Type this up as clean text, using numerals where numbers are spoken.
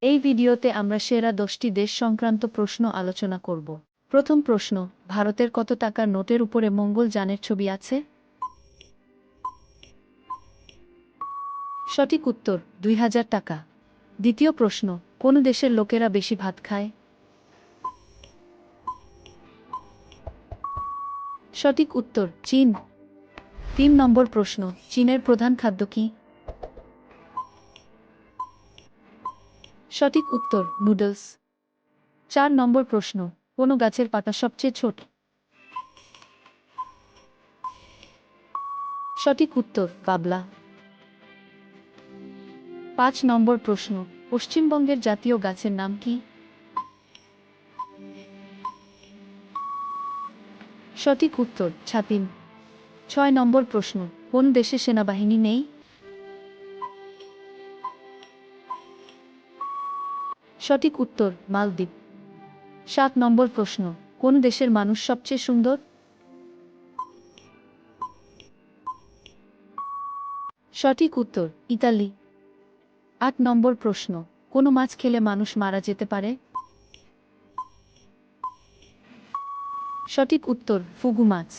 এই ভিডিওতে আমরা সেরা 10টি দেশ সংক্রান্ত প্রশ্ন আলোচনা করব। প্রথম প্রশ্ন, ভারতের কত টাকার নোটের উপরে মঙ্গলযানের ছবি আছে? সঠিক উত্তর 2000 টাকা। দ্বিতীয় প্রশ্ন, কোন দেশের লোকেরা বেশি ভাত খায়? সঠিক উত্তর চীন। 3 নম্বর প্রশ্ন, চীনের প্রধান খাদ্য কি? সঠিক উত্তর নুডলস। 4 নম্বর প্রশ্ন, কোন গাছের পাতা সবচেয়ে ছোট? সঠিক উত্তর বাবলা। 5 নম্বর প্রশ্ন, পশ্চিমবঙ্গের জাতীয় গাছের নাম কি? সঠিক উত্তর ছাতিম। 6 নম্বর প্রশ্ন, কোন দেশে সেনাবাহিনী নেই? সঠিক উত্তর মালদ্বীপ। 7 নম্বর প্রশ্ন, কোন দেশের মানুষ সবচেয়ে সুন্দর? সঠিক উত্তর ইতালি। 8 নম্বর প্রশ্ন, কোন মাছ খেলে মানুষ মারা যেতে পারে? সঠিক উত্তর ফুগু মাছ।